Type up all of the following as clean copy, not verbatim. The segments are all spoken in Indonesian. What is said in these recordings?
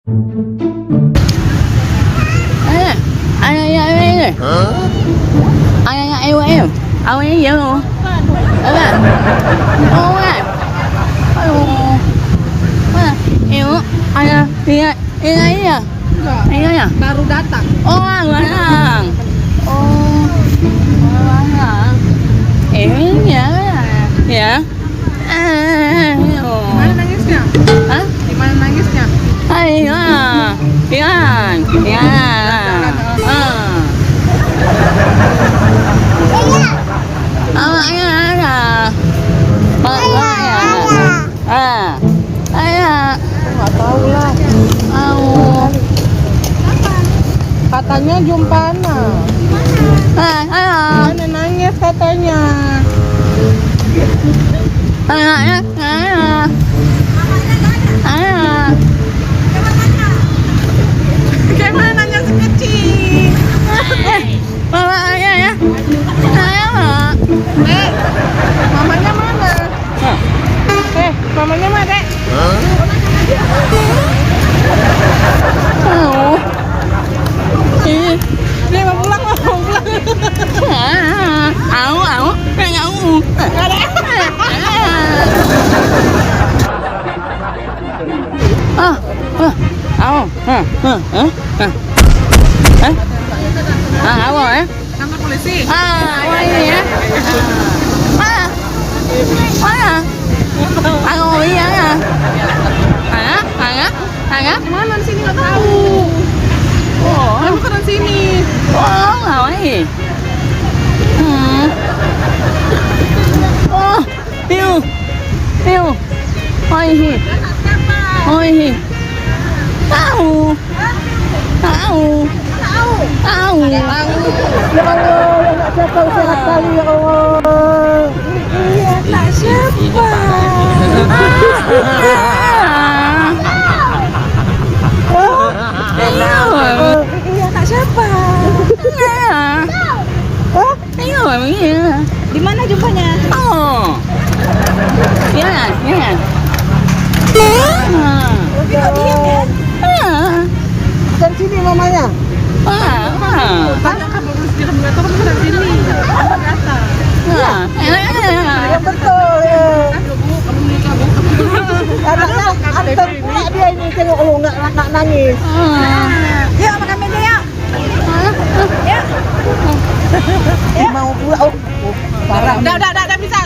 Ayah, ayah, awak ni ya. Apa? Oh, kan? Aduh. Mana? Ayah, ingat ya? Ingat ya? Baru datang. Oh, Bang. Oh, Bang. Ya. Ya. Mana nangisnya? Hah? Di mana nangisnya? Ayah. Ian. Ayah. Nggak tahu lah. Katanya Jumpana. Mana nangis katanya. Kayak mana nanya si kecil. Mamanya mana? Mamanya mana, Dek? Dia mau pulang, mau pulang. Nggak ada. Kantor polisi. Ini ya. Mana di sini nggak tahu. Kamu bukan di sini. Tahu. Ya Allah, nggak siapa usaha sekali ya Allah. Iya, tak siapa. Iya, tak siapa. Di mana jumpanya? Tapi kok diam ya? Bukan sini mamanya. Tanya kamu di regulator bukan sini. Kamu kata. Ya betul ya. Kamu nikah bu. Anaknya antar pula dia ini tengok lu nggak nangis. Yuk makan meja yuk. Ya. Mau pula parah. Udah bisa.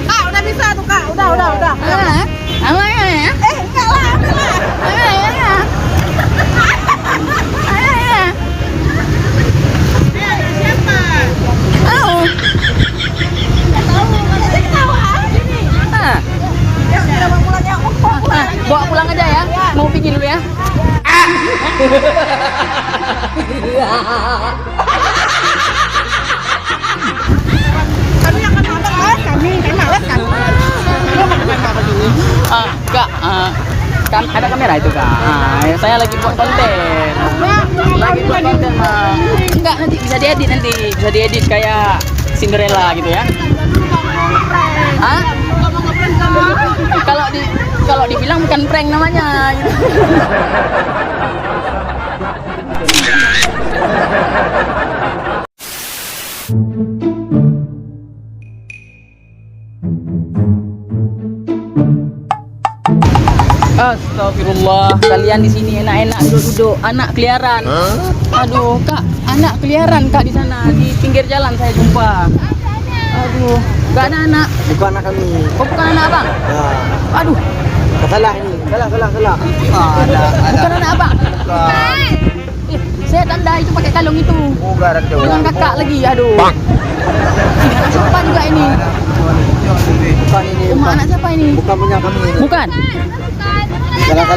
Kak udah bisa tuh kak. Udah. Enggak lah. Bawa pulang aja ya. Mau pergi dulu ya. Kami akan malas kami malas kan. Kak, kan ada kamera itu kak. Saya lagi buat konten. Enggak, nanti bisa diedit kayak Cinderella gitu ya. Kalau dibilang bukan prank namanya gitu. Astagfirullah, kalian di sini enak-enak duduk-duduk, anak keliaran. Aduh, Kak, anak keliaran Kak di sana di pinggir jalan saya jumpa. Aduh, gak ada anak. Bukan anak kami. Oh, bukan anak abang. Ya. Aduh, Salah ini. Salah. bukan anak abang. Saya tanda itu pakai kalung itu. Dengan kakak lagi, aduh. Ini anak siapa juga ini? Bukan ini. Rumah anak siapa ini? Bukan punya kami ini. Bukan. Salah.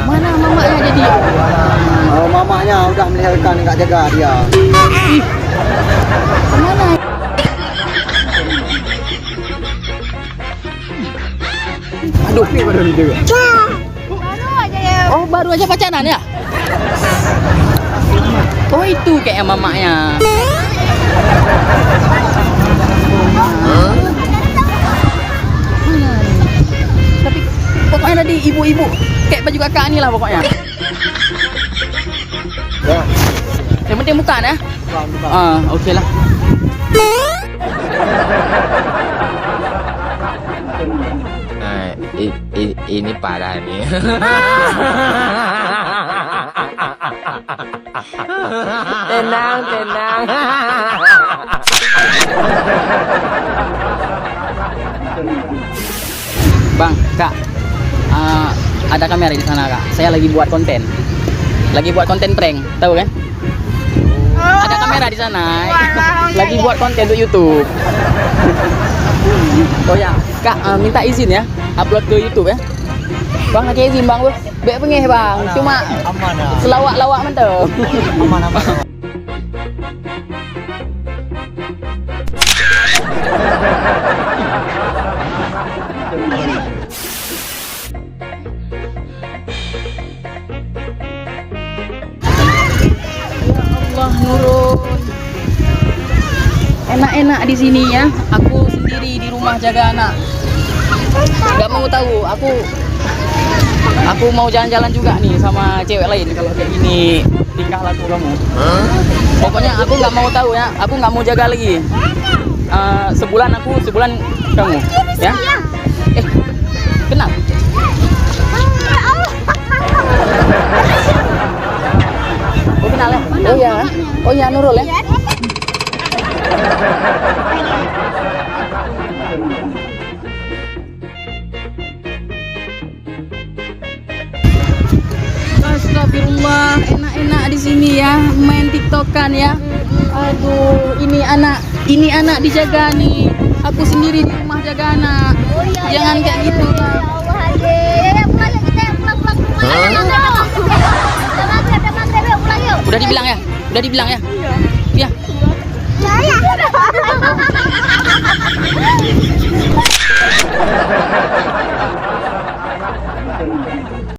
Mana mamanya jadi? Oh, mamanya udah melahirkan enggak jaga dia. Kemana? Aduh, ini baru juga. Baru aja ya. Oh, baru aja pacaran ya? Oh, itu kayak mamanya. Mana? Tapi pokoknya tadi ibu-ibu kayak baju kakak nih lah pokoknya. Ya. Yang penting bukan ya. Oke lah. Nah, ini parah nih. Tenang, tenang. Bang, Kak, ada kamera di sana Kak. Saya lagi buat konten. Lagi buat konten prank, tahu kan? Ada kamera di sana. Lagi buat konten untuk YouTube. Oh ya, Kak, minta izin ya, upload ke YouTube ya. Bang, ada izin Bang, Bek pengeh Bang. Cuma selawak-lawak mantap. Aman. Allah nurun. Enak-enak di sini ya. Aku sendiri di rumah jaga anak. Gak mau tahu. Aku mau jalan-jalan juga nih sama cewek lain kalau kayak gini tingkah laku kamu. Pokoknya aku nggak mau tahu ya. Aku nggak mau jaga lagi. Sebulan aku, sebulan kamu. Ya? Kenal? Oh kenal ya? Oh ya. Oh ya Nurul ya. Astagfirullah, enak-enak di sini ya, main TikTokan ya. Aduh, ini anak dijaga nih. Aku sendiri di rumah jaga anak. Jangan kayak gitu lah. Udah dibilang ya? Udah dibilang ya? Iya.